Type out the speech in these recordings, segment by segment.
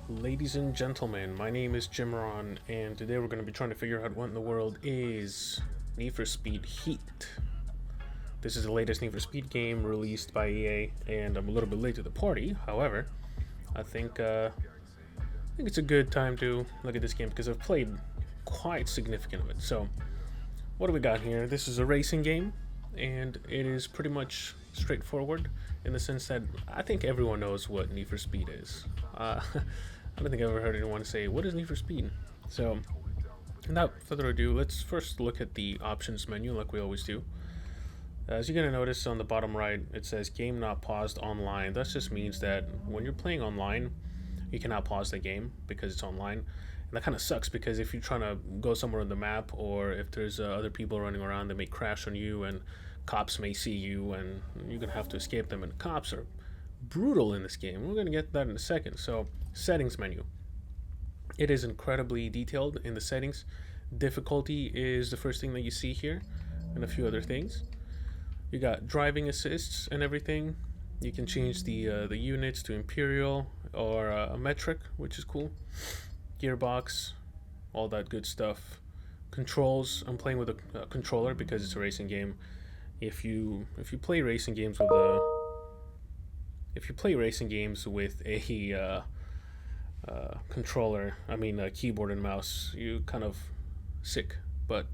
Ladies and gentlemen, my name is Jimron, and today we're going to be trying to figure out what in the world is Need for Speed Heat. This is the latest Need for Speed game released by EA, and I'm a little bit late to the party. However, I think it's a good time to look at this game because I've played quite significant of it. So, what do we got here? This is a racing game, and it is pretty much straightforward in the sense that I think everyone knows what Need for Speed is. I don't think I've ever heard anyone say, "What is Need for Speed?" So, without further ado, let's first look at the options menu like we always do. As you're going to notice on the bottom right, it says game not paused online. That just means that when you're playing online, you cannot pause the game because it's online. And that kind of sucks because if you're trying to go somewhere on the map or if there's other people running around, they may crash on you and cops may see you and you're going to have to escape them. And cops are brutal in this game. We're going to get that in a second. So, settings menu. It is incredibly detailed in the settings. Difficulty is the first thing that you see here and a few other things. You got driving assists and everything. You can change the units to imperial or a metric, which is cool. Gearbox, all that good stuff. Controls. I'm playing with a controller because it's a racing game. If you play racing games with a controller, a keyboard and mouse, you kind of sick. But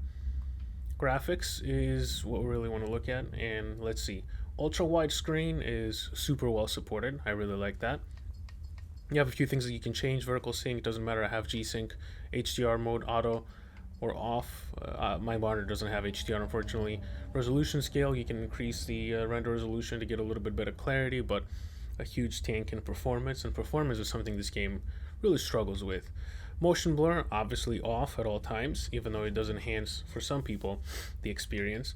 graphics is what we really want to look at, and let's see. Ultra wide screen is super well supported. I really like that. You have a few things that you can change. Vertical sync, doesn't matter. I have G-Sync, HDR mode, auto, or off. My monitor doesn't have HDR, unfortunately. Resolution scale, you can increase the render resolution to get a little bit better clarity, but a huge tank in performance, and performance is something this game really struggles with. Motion blur, obviously off at all times, even though it does enhance, for some people, the experience.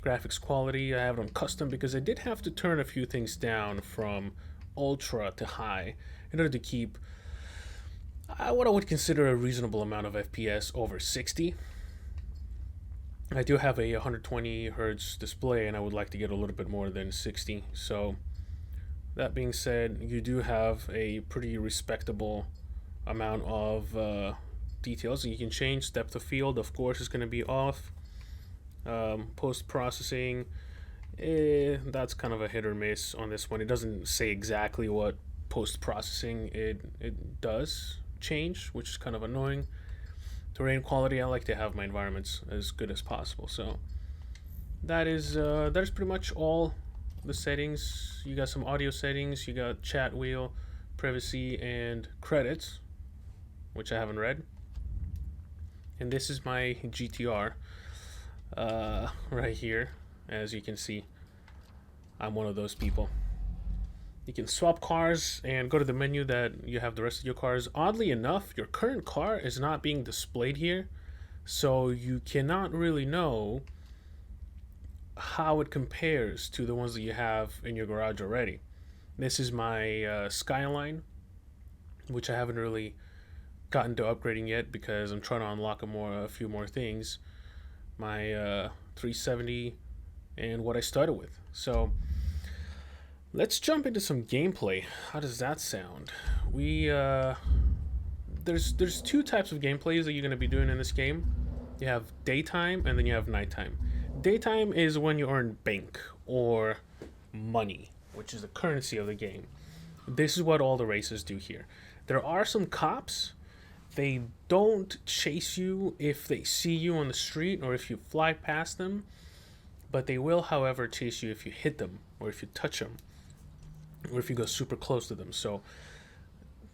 Graphics quality, I have it on custom because I did have to turn a few things down from ultra to high in order to keep what I would consider a reasonable amount of FPS over 60. I do have a 120 hertz display and I would like to get a little bit more than 60. So that being said, you do have a pretty respectable amount of details that you can change. Depth of field, of course, is going to be off. Post-processing, that's kind of a hit or miss on this one. It doesn't say exactly what post-processing it does change, which is kind of annoying. Terrain quality, I like to have my environments as good as possible. So that is pretty much all the settings. You got some audio settings, you got chat wheel, privacy, and credits, which I haven't read. And this is my GTR right here. As you can see, I'm one of those people. You can swap cars and go to the menu that you have the rest of your cars. Oddly enough, your current car is not being displayed here, so you cannot really know how it compares to the ones that you have in your garage already. This is my Skyline, which I haven't really gotten to upgrading yet because I'm trying to unlock a few more things. My 370 and what I started with. So let's jump into some gameplay. How does that sound? There's two types of gameplays that you're going to be doing in this game. You have daytime and then you have nighttime. Daytime is when you earn bank or money, which is the currency of the game. This is what all the races do here. There are some cops. They don't chase you if they see you on the street or if you fly past them, but they will, however, chase you if you hit them or if you touch them or if you go super close to them. So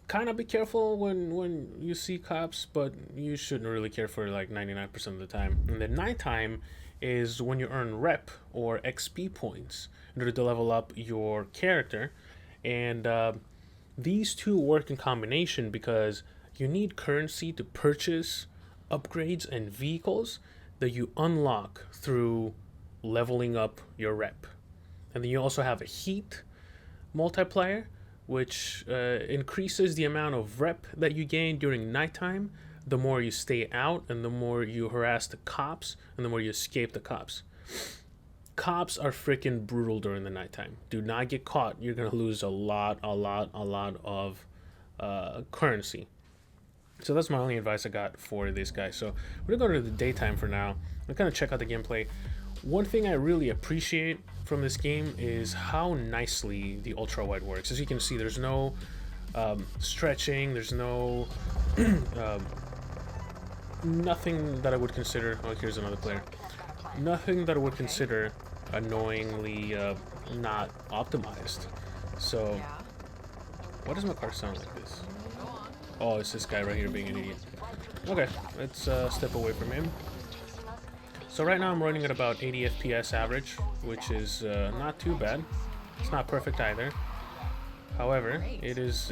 kind of be careful when you see cops, but you shouldn't really care for like 99% of the time. And then nighttime is when you earn rep or XP points in order to level up your character. And these two work in combination because you need currency to purchase upgrades and vehicles that you unlock through leveling up your rep. And then you also have a heat multiplier, which increases the amount of rep that you gain during nighttime the more you stay out and the more you harass the cops and the more you escape the cops. Cops are freaking brutal during the nighttime. Do not get caught. You're going to lose a lot of currency. So that's my only advice I got for this guy. So we're gonna go to the daytime for now. I'm gonna check out the gameplay. One thing I really appreciate from this game is how nicely the ultrawide works. As you can see, there's no stretching, there's no nothing that I would consider. Oh, here's another player. Nothing that I would consider annoyingly not optimized. So why does my car sound like this? Oh, it's this guy right here being an idiot. Okay, let's step away from him. So right now I'm running at about 80 FPS average, which is not too bad. It's not perfect either. However, it is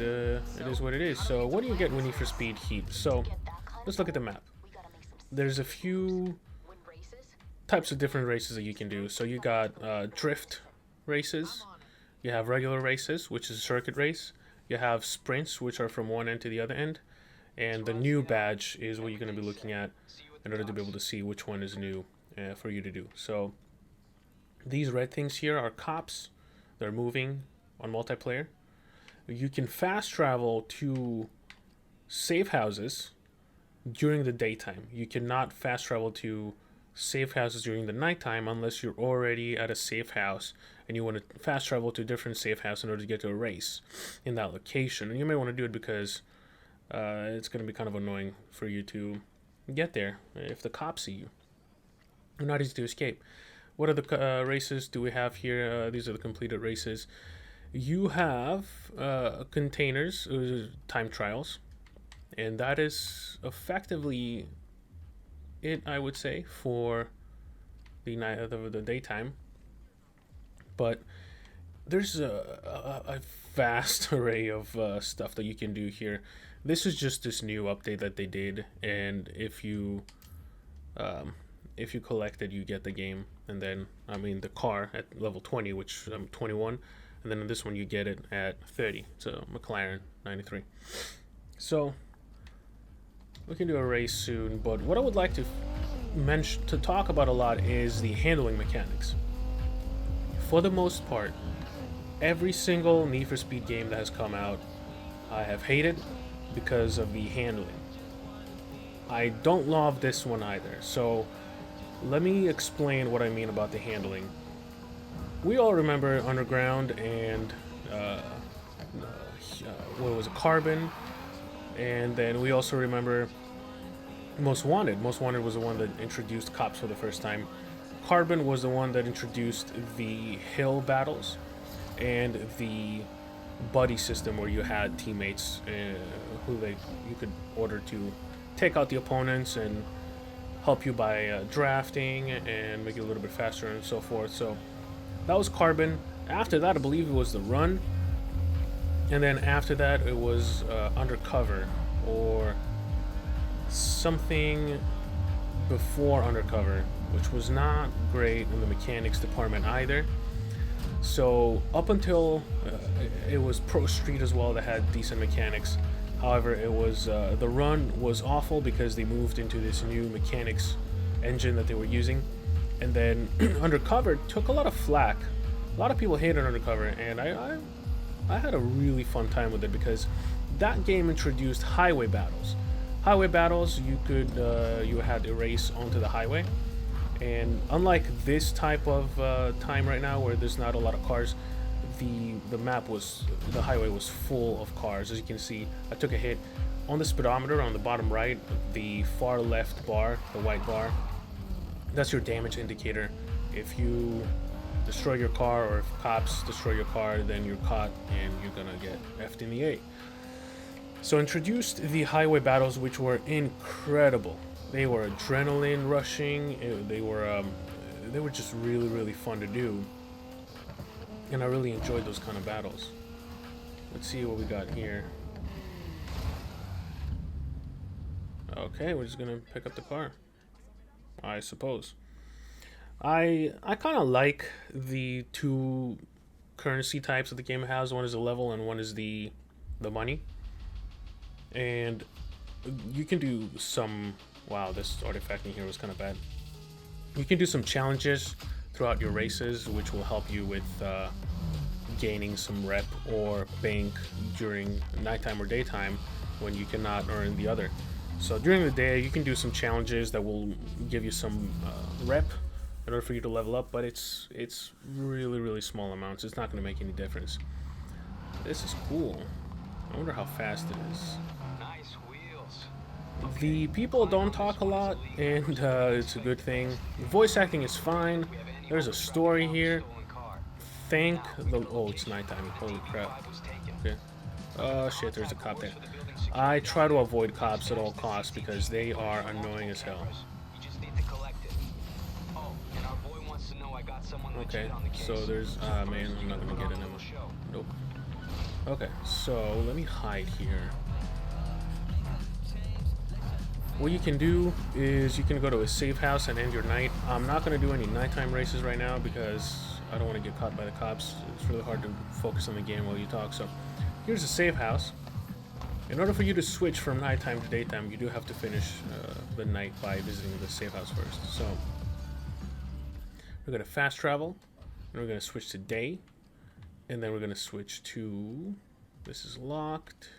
what it is. So what do you get when Need for Speed Heat? So let's look at the map. There's a few types of different races that you can do. So you got drift races. You have regular races, which is a circuit race. You have sprints, which are from one end to the other end. And the new badge is what you're going to be looking at in order to be able to see which one is new for you to do. So these red things here are cops. They're moving on multiplayer. You can fast travel to safe houses during the daytime. You cannot fast travel to safe houses during the nighttime unless you're already at a safe house and you want to fast travel to a different safe house in order to get to a race in that location. And you may want to do it because it's going to be kind of annoying for you to get there if the cops see you. They're not easy to escape. What other races do we have here? These are the completed races. You have containers, time trials, and that is effectively it, I would say, for the night, the daytime. But there's a vast array of stuff that you can do here. This is just this new update that they did, and if you collect it, you get the game, and then the car at level 20, which I'm 21, and then in this one you get it at 30. It's a McLaren 93. So we can do a race soon, but what I would like to talk about a lot is the handling mechanics. For the most part, every single Need for Speed game that has come out, I have hated because of the handling. I don't love this one either, so let me explain what I mean about the handling. We all remember Underground and what was it, Carbon, and then we also remember Most Wanted. Most Wanted was the one that introduced cops for the first time. Carbon was the one that introduced the hill battles and the buddy system where you had teammates who you could order to take out the opponents and help you by drafting and make it a little bit faster and so forth. So that was Carbon. After that, I believe it was the Run, and then after that it was Undercover or something before Undercover, which was not great in the mechanics department either. So up until it was Pro Street as well that had decent mechanics. However, it was the Run was awful because they moved into this new mechanics engine that they were using, and then Undercover took a lot of flack. A lot of people hated Undercover, and I had a really fun time with it because that game introduced highway battles. Highway battles, you had to race onto the highway, and unlike this type of time right now where there's not a lot of cars, the highway was full of cars. As you can see, I took a hit on the speedometer on the bottom right, the far left bar, the white bar. That's your damage indicator. If you destroy your car or if cops destroy your car, then you're caught and you're gonna get F'd in the A. So introduced the highway battles, which were incredible. They were adrenaline rushing. They were just really, really fun to do, and I really enjoyed those kind of battles. Let's see what we got here. Okay, we're just gonna pick up the car, I suppose. I kind of like the two currency types that the game has. One is the level and one is the money. And you can do some... Wow, this artifact in here was kind of bad. You can do some challenges throughout your races, which will help you with gaining some rep or bank during nighttime or daytime when you cannot earn the other. So during the day you can do some challenges that will give you some rep in order for you to level up, but it's really small amounts. It's not going to make any difference. This is cool. I wonder how fast it is. The people don't talk a lot, and it's a good thing. The voice acting is fine. There's a story here. Thank the... Oh, it's nighttime. Holy crap. Okay. Oh shit, there's a cop there. I try to avoid cops at all costs because they are annoying as hell. Okay, so there's... man, I'm not gonna get an ammo. Nope. Okay, so let me hide here. What you can do is you can go to a safe house and end your night. I'm not going to do any nighttime races right now because I don't want to get caught by the cops. It's really hard to focus on the game while you talk. So here's a safe house. In order for you to switch from nighttime to daytime, you do have to finish the night by visiting the safe house first. So we're going to fast travel, and we're going to switch to day, and then we're going to switch to... This is locked.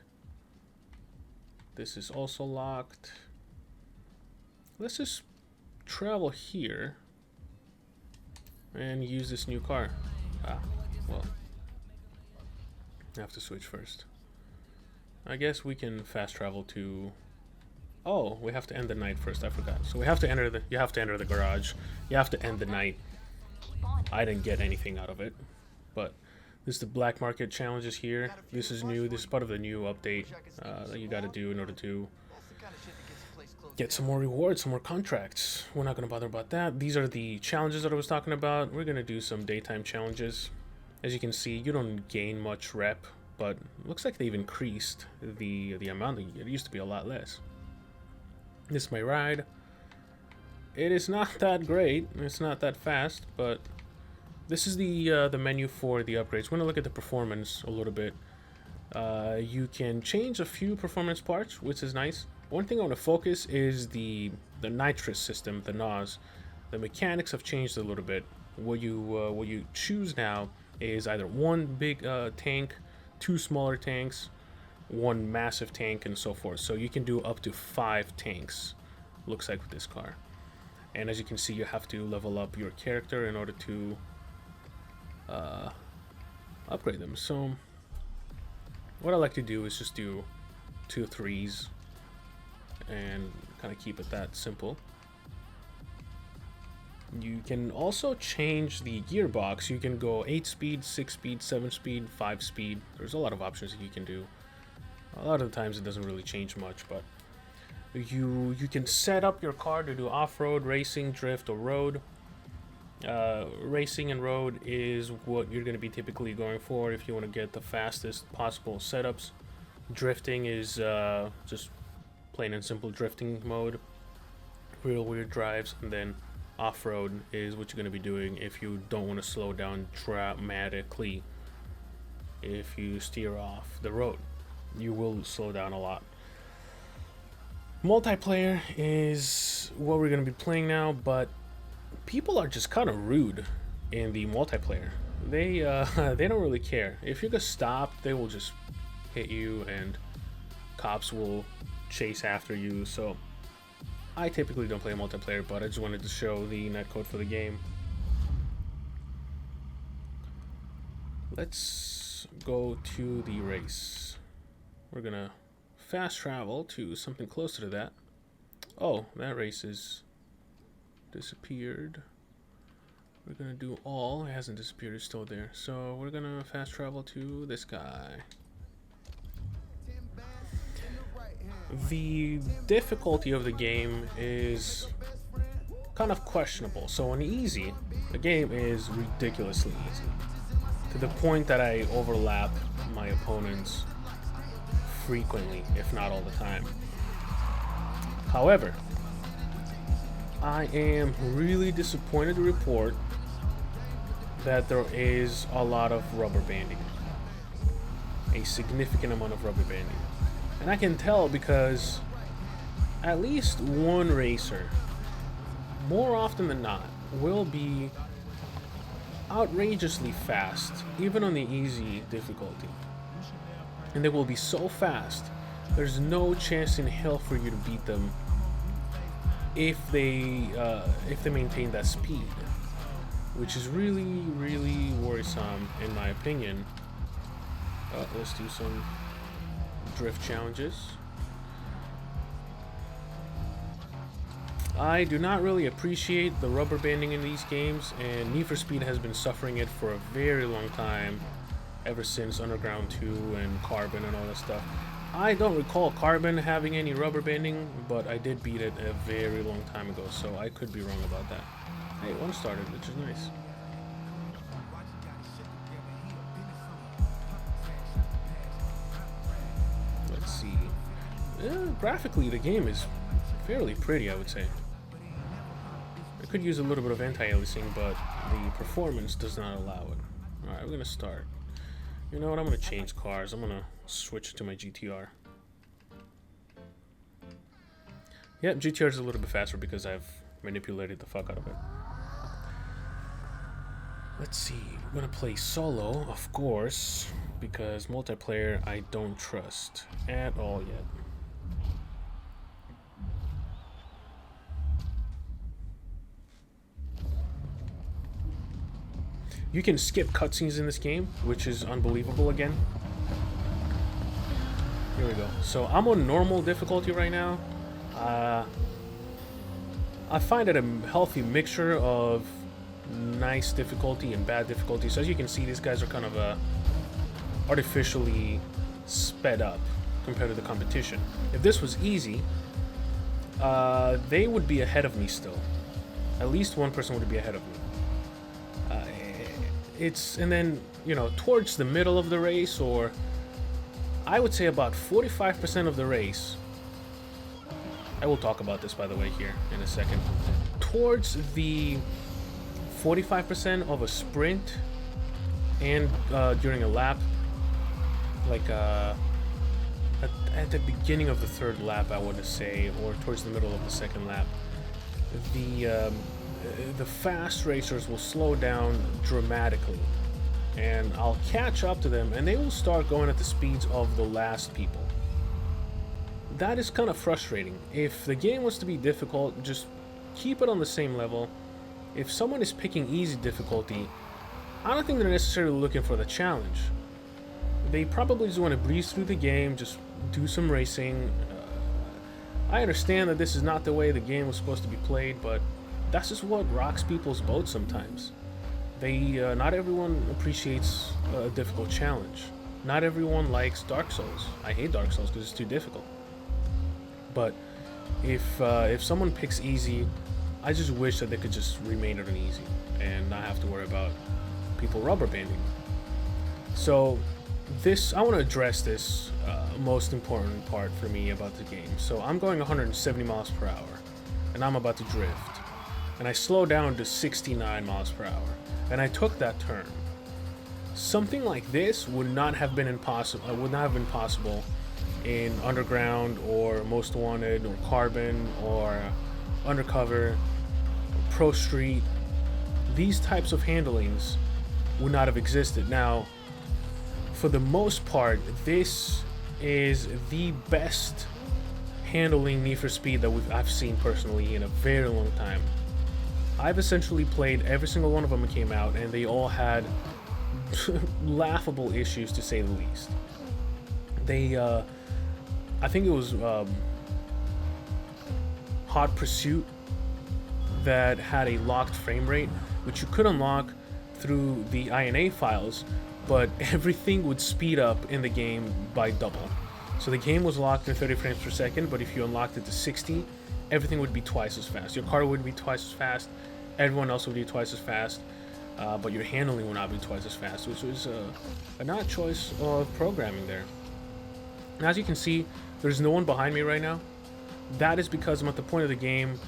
This is also locked. Let's just travel here and use this new car. Ah, well, I have to switch first. I guess we can fast travel to... Oh, we have to end the night first. I forgot. So we have to enter the... You have to enter the garage. You have to end the night. I didn't get anything out of it, but this is the black market challenges here. This is new. This is part of the new update that you got to do in order to get some more rewards, some more contracts. We're not going to bother about that. These are the challenges that I was talking about. We're going to do some daytime challenges. As you can see, you don't gain much rep, but it looks like they've increased the amount. It used to be a lot less. This is my ride. It is not that great. It's not that fast, but this is the menu for the upgrades. We're going to look at the performance a little bit. You can change a few performance parts, which is nice. One thing I want to focus is the nitrous system, the NOS. The mechanics have changed a little bit. What you choose now is either one big tank, two smaller tanks, one massive tank, and so forth. So you can do up to 5 tanks, looks like, with this car. And as you can see, you have to level up your character in order to upgrade them. So what I like to do is just do 2 3s and kind of keep it that simple. You can also change the gearbox. You can go 8 speed, 6 speed, 7 speed, 5 speed. There's a lot of options that you can do. A lot of the times it doesn't really change much, but you can set up your car to do off-road, racing, drift, or road. Racing and road is what you're going to be typically going for if you want to get the fastest possible setups. Drifting is just plain and simple drifting mode, real weird drives, and then off-road is what you're going to be doing if you don't want to slow down dramatically. If you steer off the road, you will slow down a lot. Multiplayer is what we're going to be playing now, but people are just kind of rude in the multiplayer. They don't really care. If you get stopped, they will just hit you, and cops will chase after you. So I typically don't play multiplayer, but I just wanted to show the netcode for the game. Let's go to the race. We're gonna fast travel to something closer to that. Oh, that race is disappeared. We're gonna do all. It hasn't disappeared, it's still there. So we're gonna fast travel to this guy. The difficulty of the game is kind of questionable. So on easy, the game is ridiculously easy, to the point that I overlap my opponents frequently, if not all the time. However, I am really disappointed to report that there is a lot of rubber banding, a significant amount of rubber banding. And I can tell because at least one racer, more often than not, will be, outrageously fast, even on the easy difficulty. And they will be so fast, there's no chance in hell for you to beat them if they maintain that speed, which is really, really worrisome in my opinion. Let's do some drift challenges. I do not really appreciate the rubber banding in these games, and Need for Speed has been suffering it for a very long time, ever since Underground 2 and Carbon and all that stuff. I don't recall Carbon having any rubber banding, but I did beat it a very long time ago, so I could be wrong about that. Hey, one started, which is nice. Let's see. Graphically, the game is fairly pretty, I would say. I could use a little bit of anti-aliasing, but the performance does not allow it. Alright, we're gonna start. You know what, I'm gonna change cars. I'm gonna switch to my GTR. Yep, GTR is a little bit faster because I've manipulated the fuck out of it. Let's see, we're gonna play solo, of course, because multiplayer I don't trust at all yet. You can skip cutscenes in this game, which is unbelievable again. Here we go. So I'm on normal difficulty right now. I find it a healthy mixture of nice difficulty and bad difficulty. So as you can see, these guys are kind of artificially sped up compared to the competition. If this was easy, they would be ahead of me still. At least one person would be ahead of me. And then, you know, towards the middle of the race, or I would say about 45% of the race, I will talk about this, by the way, here in a second. Towards the 45% of a sprint and during a lap, like at the beginning of the third lap, I want to say, or towards the middle of the second lap, the fast racers will slow down dramatically, and I'll catch up to them and they will start going at the speeds of the last people. That is kind of frustrating. If the game was to be difficult, just keep it on the same level. If someone is picking easy difficulty, I don't think they're necessarily looking for the challenge. They probably just want to breeze through the game, just do some racing. I understand that this is not the way the game was supposed to be played, but that's just what rocks people's boat sometimes. Not everyone appreciates a difficult challenge. Not everyone likes Dark Souls. I hate Dark Souls because it's too difficult. But if someone picks easy, I just wish that they could just remain on easy and not have to worry about people rubber banding. So I want to address this most important part for me about the game. So I'm going 170 miles per hour, and I'm about to drift. And I slow down to 69 miles per hour, and I took that turn. Something like this would not have been possible in Underground or Most Wanted or Carbon or Undercover, or Pro Street. These types of handlings would not have existed. Now, for the most part, this is the best handling Need for Speed that I've seen personally in a very long time. I've essentially played every single one of them that came out, and they all had laughable issues, to say the least. I think it was Hot Pursuit that had a locked frame rate, which you could unlock through the INA files, but everything would speed up in the game by double. So the game was locked at 30 frames per second, but if you unlocked it to 60, everything would be twice as fast. Your car would be twice as fast, everyone else would be twice as fast, but your handling would not be twice as fast, which was an odd choice of programming there. Now, as you can see, there's no one behind me right now. That is because I'm at the point of the game,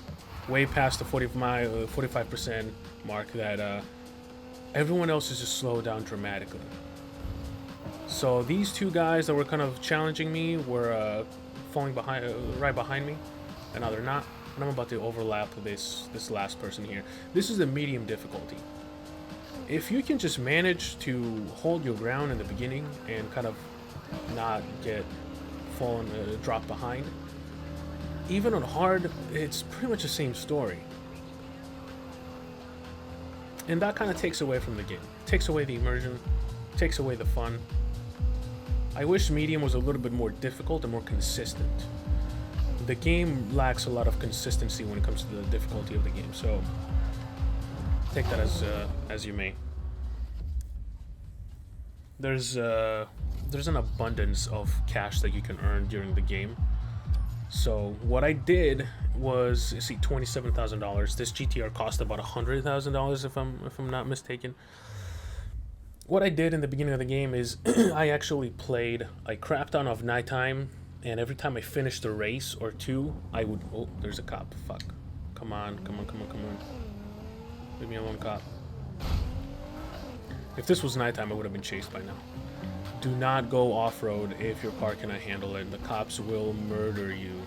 way past the 45% mark, that everyone else is just slowed down dramatically. So these two guys that were kind of challenging me were falling behind, right behind me, and now they're not. And I'm about to overlap this last person here. This is the medium difficulty. If you can just manage to hold your ground in the beginning and kind of not get dropped behind, even on hard, it's pretty much the same story. And that kind of takes away from the game. Takes away the immersion, takes away the fun. I wish medium was a little bit more difficult and more consistent. The game lacks a lot of consistency when it comes to the difficulty of the game, so take that as you may. There's an abundance of cash that you can earn during the game. So what I did was, you see, $27,000. This GTR cost about $100,000 if I'm not mistaken. What I did in the beginning of the game is I actually played a crap ton of nighttime, and every time I finished a race or two, I would... Oh, there's a cop. Fuck. Come on. Leave me alone, cop. If this was nighttime, I would have been chased by now. Do not go off-road if your car cannot handle it. The cops will murder you.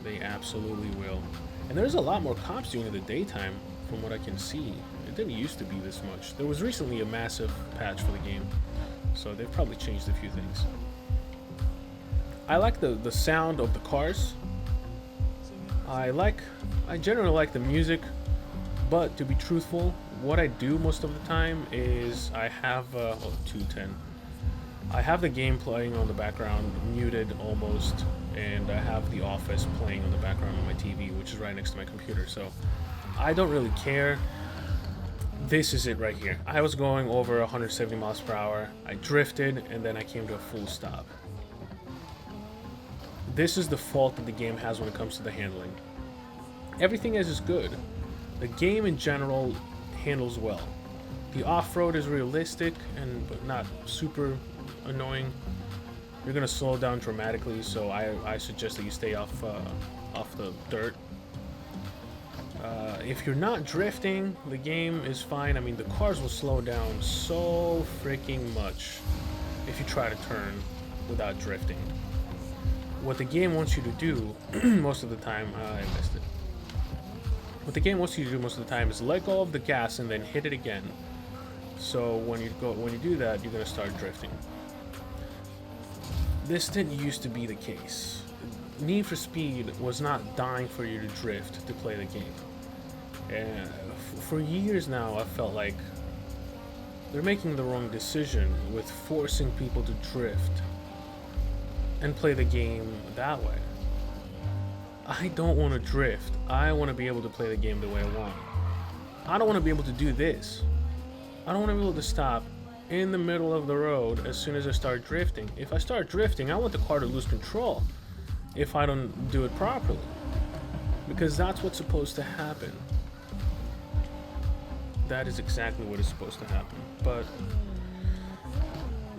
They absolutely will. And there's a lot more cops during the daytime, from what I can see. It didn't used to be this much. There was recently a massive patch for the game, so they've probably changed a few things. I like the sound of the cars. I generally like the music, but to be truthful, what I do most of the time is I have 210. I have the game playing on the background, muted almost, and I have The Office playing on the background on my TV, which is right next to my computer, so I don't really care. This is it right here. I was going over 170 miles per hour, I drifted, and then I came to a full stop. This is the fault that the game has when it comes to the handling. Everything is good. The game in general handles well. The off-road is realistic but not super annoying. You're gonna slow down dramatically, so I suggest that you stay off the dirt. If you're not drifting, the game is fine. I mean, the cars will slow down so freaking much if you try to turn without drifting. What the game wants you to do most of the time, I missed it. What the game wants you to do most of the time is let go of the gas and then hit it again. So when you do that, you're gonna start drifting. This didn't used to be the case. Need for Speed was not dying for you to drift to play the game. And for years now, I felt like they're making the wrong decision with forcing people to drift and play the game that way. I don't want to drift. I want to be able to play the game the way I want. I don't want to be able to do this. I don't want to be able to stop in the middle of the road as soon as I start drifting. If I start drifting, I want the car to lose control if I don't do it properly. Because that's what's supposed to happen. That is exactly what is supposed to happen. But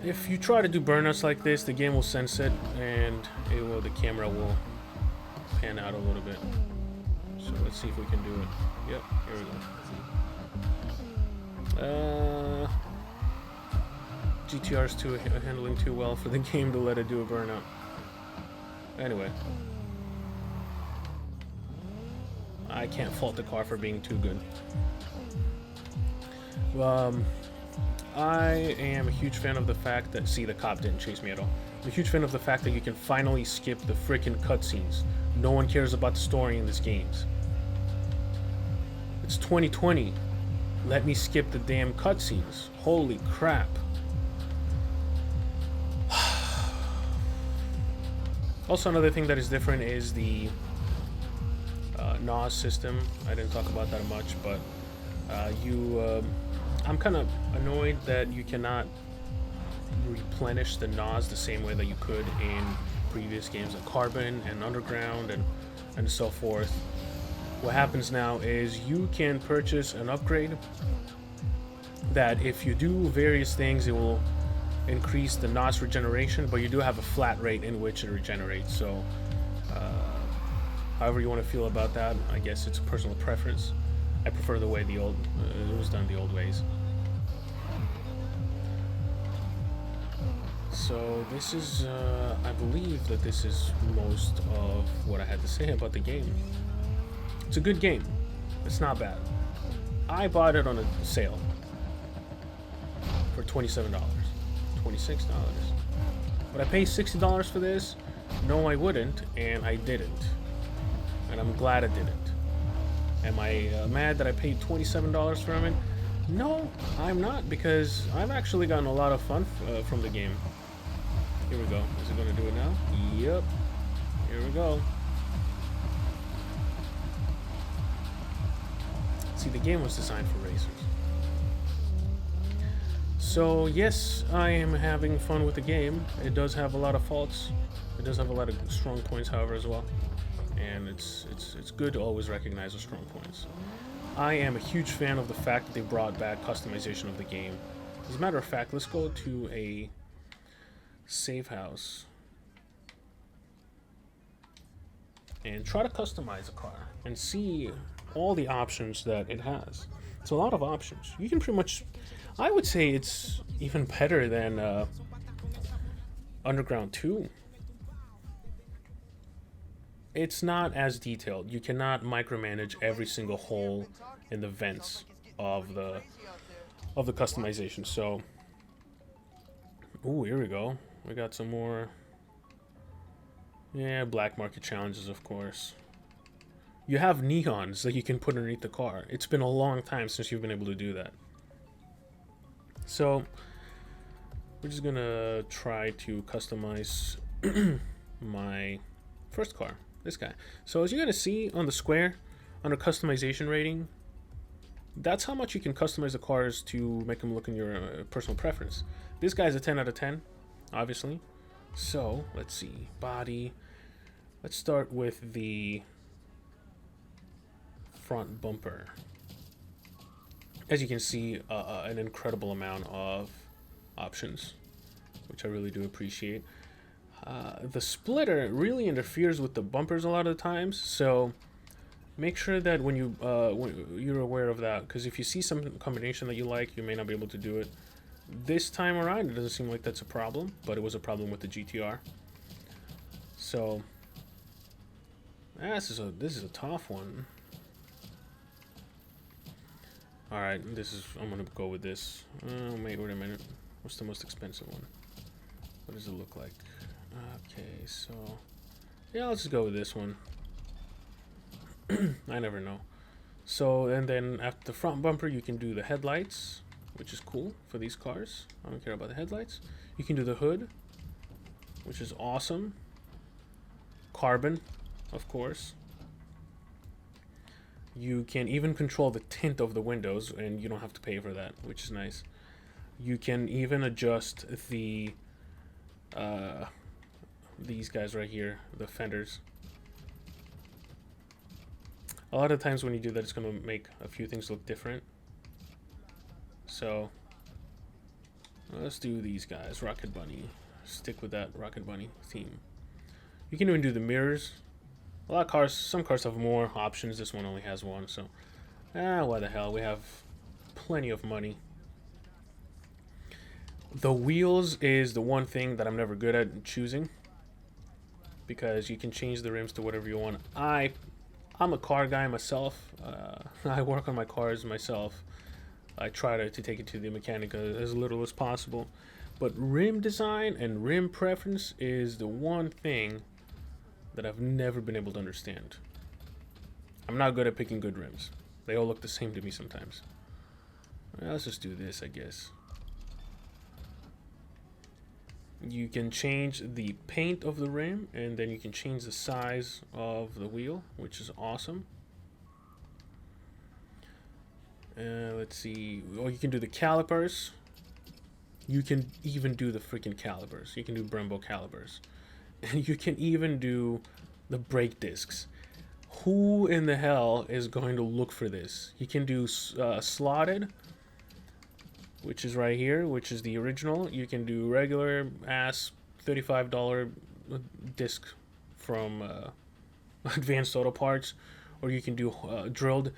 if you try to do burnouts like this, the game will sense it, and the camera will pan out a little bit. So let's see if we can do it. Yep, here we go. GTR's handling too well for the game to let it do a burnout. Anyway, I can't fault the car for being too good. I am a huge fan of the fact that... See, the cop didn't chase me at all. I'm a huge fan of the fact that you can finally skip the freaking cutscenes. No one cares about the story in these games. It's 2020. Let me skip the damn cutscenes. Holy crap. Also, another thing that is different is the NOS system. I didn't talk about that much, but I'm kind of annoyed that you cannot replenish the NOS the same way that you could in previous games like Carbon and Underground and so forth. What happens now is you can purchase an upgrade that if you do various things, it will increase the NOS regeneration, but you do have a flat rate in which it regenerates. So however you want to feel about that, I guess it's a personal preference. I prefer the way it was done the old ways. So this is, I believe that this is most of what I had to say about the game. It's a good game. It's not bad. I bought it on a sale. for $27. $26. Would I pay $60 for this? No, I wouldn't, and I didn't. And I'm glad I didn't. Am I mad that I paid $27 from it? No, I'm not, because I've actually gotten a lot of fun from the game. Here we go. Is it going to do it now? Yep. Here we go. See, the game was designed for racers. So yes, I am having fun with the game. It does have a lot of faults. It does have a lot of strong points, however, as well. And it's good to always recognize the strong points. I am a huge fan of the fact that they brought back customization of the game. As a matter of fact, let's go to a save house and try to customize a car and see all the options that it has. It's a lot of options. You can pretty much, I would say it's even better than Underground 2. It's not as detailed. You cannot micromanage every single hole in the vents of the customization. So, ooh, here we go. We got some more. Yeah, black market challenges, of course. You have neons that you can put underneath the car. It's been a long time since you've been able to do that. So, we're just gonna try to customize my first car. This guy. So as you're gonna see on the square, under customization rating, that's how much you can customize the cars to make them look in your personal preference. This guy's a 10 out of 10, obviously. So let's see, body. Let's start with the front bumper. As you can see, an incredible amount of options, which I really do appreciate. The splitter really interferes with the bumpers a lot of the times, so make sure that when you're aware of that, because if you see some combination that you like, you may not be able to do it. This time around, it doesn't seem like that's a problem, but it was a problem with the GTR. So this is a tough one. All right, I'm gonna go with this. Wait a minute. What's the most expensive one? What does it look like? Okay, so yeah, let's just go with this one. I never know. So, and then after the front bumper, you can do the headlights, which is cool for these cars. I don't care about the headlights. You can do the hood, which is awesome. Carbon, of course. You can even control the tint of the windows, and you don't have to pay for that, which is nice. You can even adjust the these guys right here, the fenders. A lot of times when you do that, it's going to make a few things look different. So let's do these guys. Rocket Bunny. Stick with that Rocket Bunny theme. You can even do the mirrors. A lot of cars, some cars have more options. This one only has one, so why the hell? We have plenty of money. The wheels is the one thing that I'm never good at choosing, because you can change the rims to whatever you want. I'm a car guy myself. I work on my cars myself. I try to take it to the mechanic as little as possible. But rim design and rim preference is the one thing that I've never been able to understand. I'm not good at picking good rims. They all look the same to me sometimes. Well, let's just do this, I guess. You can change the paint of the rim, and then you can change the size of the wheel, which is awesome. Let's see. Oh, you can do the calipers. You can even do the freaking calipers. You can do Brembo calipers. And you can even do the brake discs. Who in the hell is going to look for this? You can do slotted, which is right here, which is the original. You can do regular ass $35 disc from Advanced Auto Parts, or you can do drilled.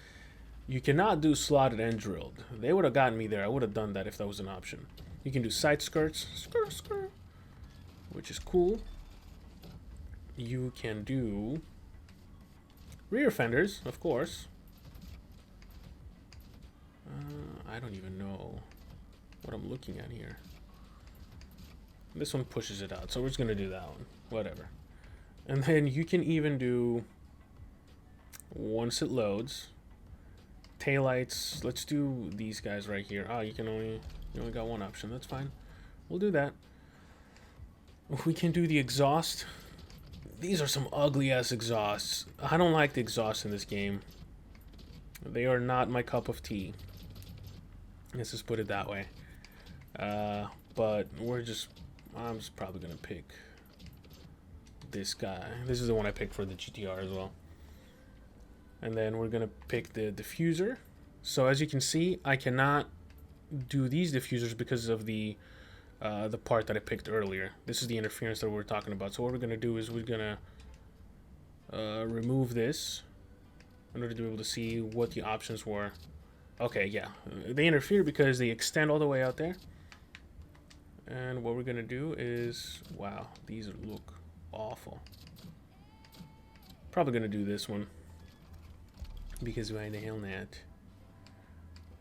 You cannot do slotted and drilled. They would have gotten me there. I would have done that if that was an option. You can do side skirts, skirt, which is cool. You can do rear fenders, of course. I don't even know. what I'm looking at here. This one pushes it out, so we're just gonna do that one. Whatever. And then you can even do, once it loads, taillights. Let's do these guys right here. Ah, you only got one option. That's fine. We'll do that. We can do the exhaust. These are some ugly ass exhausts. I don't like the exhausts in this game. They are not my cup of tea. Let's just put it that way. But I'm just probably gonna pick this guy. This is the one I picked for the GTR as well. And then we're gonna pick the diffuser. So as you can see, I cannot do these diffusers because of the part that I picked earlier. This is the interference that we're talking about. So what we're gonna do is we're gonna remove this in order to be able to see what the options were. Okay, yeah, they interfere because they extend all the way out there. And what we're gonna do is, wow, these look awful. Probably gonna do this one because why the hell not?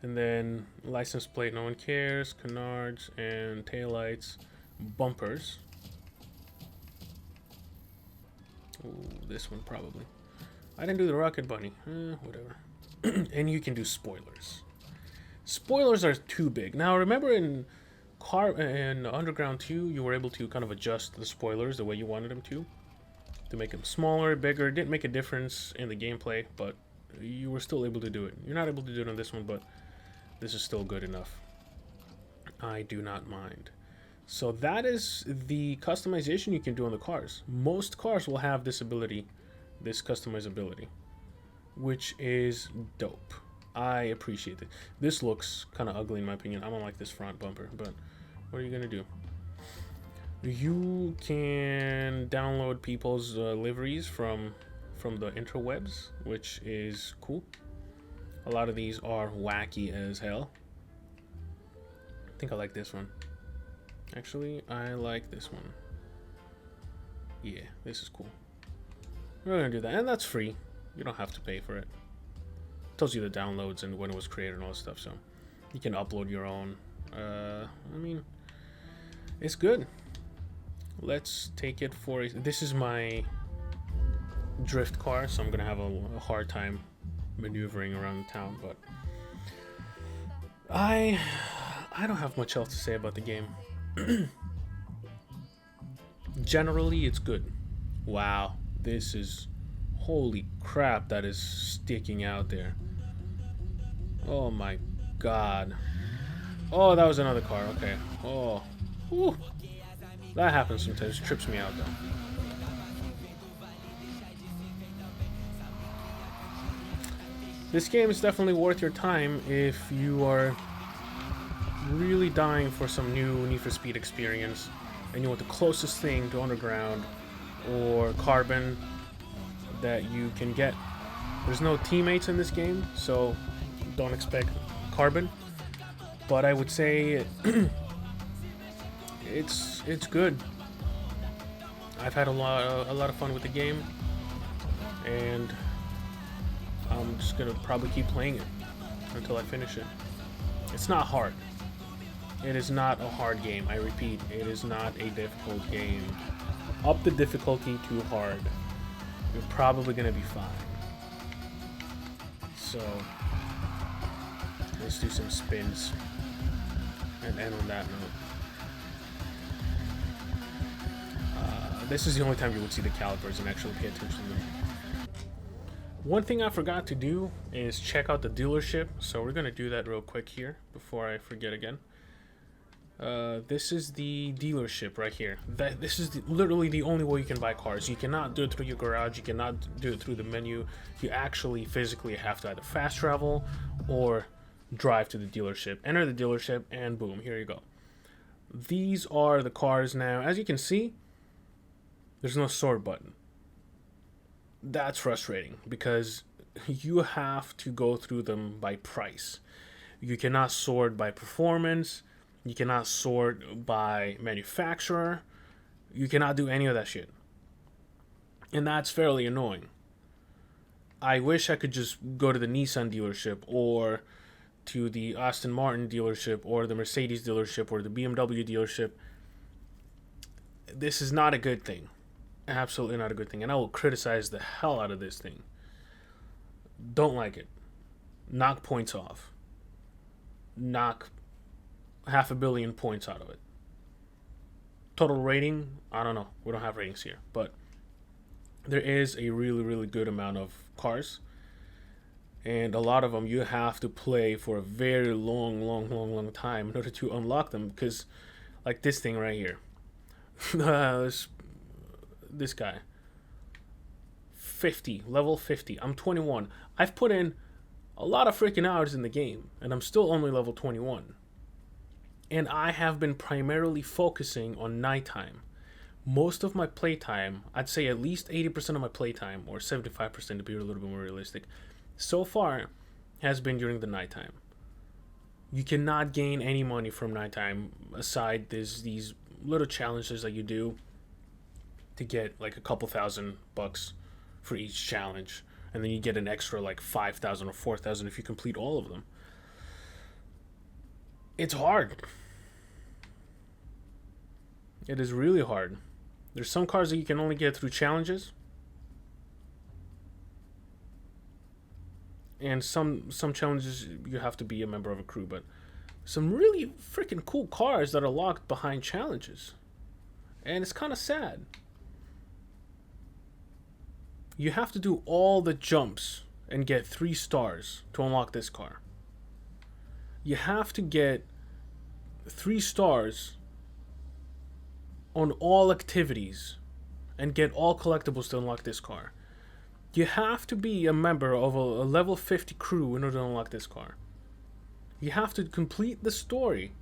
And then license plate, no one cares. Canards and taillights, bumpers. Ooh, this one probably. I didn't do the rocket bunny. Whatever. And you can do spoilers. Spoilers are too big. Now remember in Underground 2, you were able to kind of adjust the spoilers the way you wanted them to make them smaller, bigger. It didn't make a difference in the gameplay, but you were still able to do it. You're not able to do it on this one, but this is still good enough. I do not mind. So that is the customization you can do on the cars. Most cars will have this ability, this customizability, which is dope. I appreciate it. This looks kind of ugly in my opinion. I don't like this front bumper, but what are you gonna do? You can download people's liveries from the interwebs, which is cool. A lot of these are wacky as hell. I think I like this one. Actually, I like this one. Yeah, this is cool. We're gonna do that, and that's free. You don't have to pay for it. Tells you the downloads and when it was created and all that stuff, so you can upload your own. I mean, it's good. Let's take it for this is my drift car, so I'm gonna have a hard time maneuvering around town, but I don't have much else to say about the game. Generally, it's good. Wow, this is, holy crap, that is sticking out there. Oh my god. Oh, that was another car. Okay. Oh, whew. That happens sometimes. It trips me out though. This game is definitely worth your time if you are really dying for some new Need for Speed experience and you want the closest thing to Underground or Carbon that you can get. There's no teammates in this game, so don't expect Carbon, but I would say it's good. I've had a lot of fun with the game, and I'm just gonna probably keep playing it until I finish it. It's not hard. It is not a hard game. I repeat, it is not a difficult game. Up the difficulty too hard, you're probably gonna be fine. So let's do some spins and end on that note. This is the only time you would see the calipers and actually pay attention to them. One thing I forgot to do is check out the dealership, so we're gonna do that real quick here before I forget again. This is the dealership right here. This is literally the only way you can buy cars. You cannot do it through your garage. You cannot do it through the menu. You actually physically have to either fast travel or drive to the dealership. Enter the dealership, and boom, here you go. These are the cars now. As you can see, there's no sort button. That's frustrating because you have to go through them by price. You cannot sort by performance. You cannot sort by manufacturer. You cannot do any of that shit. And that's fairly annoying. I wish I could just go to the Nissan dealership or to the Aston Martin dealership or the Mercedes dealership or the BMW dealership. This is not a good thing. Absolutely not a good thing. And I will criticize the hell out of this thing. Don't like it. Knock points off. Knock 500 million points out of it. Total rating, I don't know. We don't have ratings here. But there is a really, really good amount of cars. And a lot of them you have to play for a very long time in order to unlock them. Because, like this thing right here. This guy. 50. Level 50. I'm 21. I've put in a lot of freaking hours in the game. And I'm still only level 21. And I have been primarily focusing on nighttime. Most of my playtime, I'd say at least 80% of my playtime, or 75% to be a little bit more realistic, so far has been during the nighttime. You cannot gain any money from nighttime aside these little challenges that you do to get like a couple $1,000 for each challenge, and then you get an extra like 5,000 or 4,000 if you complete all of them. It's hard. It is really hard. There's some cars that you can only get through challenges, and some challenges you have to be a member of a crew, but some really freaking cool cars that are locked behind challenges. And it's kind of sad. You have to do all the jumps and get 3 stars to unlock this car. You have to get 3 stars on all activities and get all collectibles to unlock this car. You have to be a member of a level 50 crew in order to unlock this car. You have to complete the story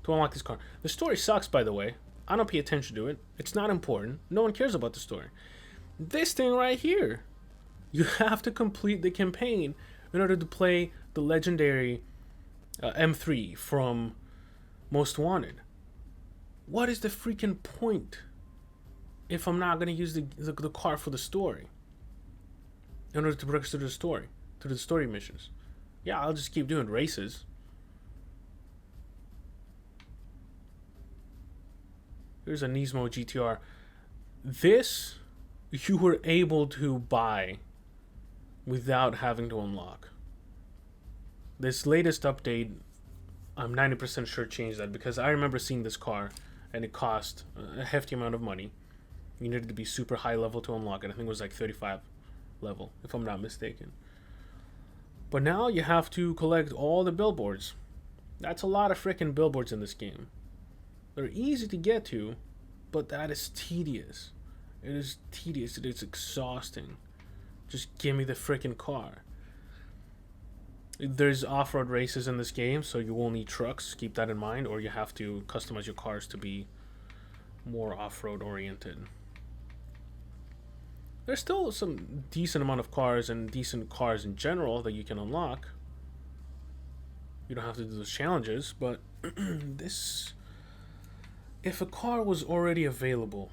to unlock this car. The story sucks, by the way. I don't pay attention to it. It's not important. No one cares about the story. This thing right here, you have to complete the campaign in order to play the legendary M3 from Most Wanted. What is the freaking point if I'm not going to use the car for the story in order to progress through the story, through the story missions? Yeah, I'll just keep doing races. Here's a Nismo GTR. This you were able to buy without having to unlock. This latest update, I'm 90% sure changed that, because I remember seeing this car and it cost a hefty amount of money. You needed to be super high level to unlock it. I think it was like 35 level, if I'm not mistaken. But now you have to collect all the billboards. That's a lot of freaking billboards in this game. They're easy to get to, but that is tedious. It is tedious. It is exhausting. Just give me the freaking car. There's off-road races in this game, so you will need trucks. Keep that in mind, or you have to customize your cars to be more off-road oriented. There's still some decent amount of cars and decent cars in general that you can unlock. You don't have to do those challenges, but this... If a car was already available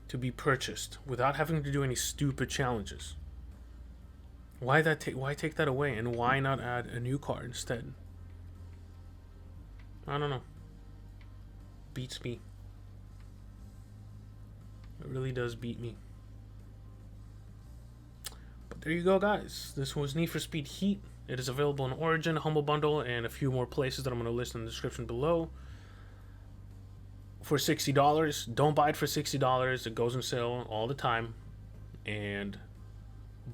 to be purchased without having to do any stupid challenges, why take that away, and why not add a new car instead? I don't know. Beats me. It really does beat me. But there you go, guys. This was Need for Speed Heat. It is available in Origin, Humble Bundle, and a few more places that I'm going to list in the description below. For $60. Don't buy it for $60. It goes on sale all the time. And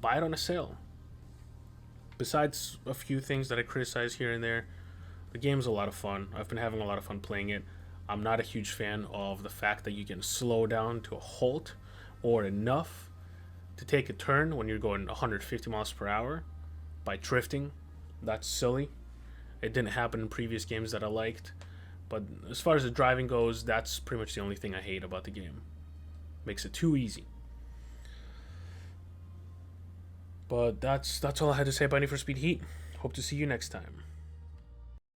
buy it on a sale. Besides a few things that I criticize here and there, the game's a lot of fun. I've been having a lot of fun playing it. I'm not a huge fan of the fact that you can slow down to a halt or enough to take a turn when you're going 150 miles per hour by drifting. That's silly. It didn't happen in previous games that I liked. But as far as the driving goes, that's pretty much the only thing I hate about the game. Makes it too easy. But that's all I had to say about Need for Speed Heat. Hope to see you next time.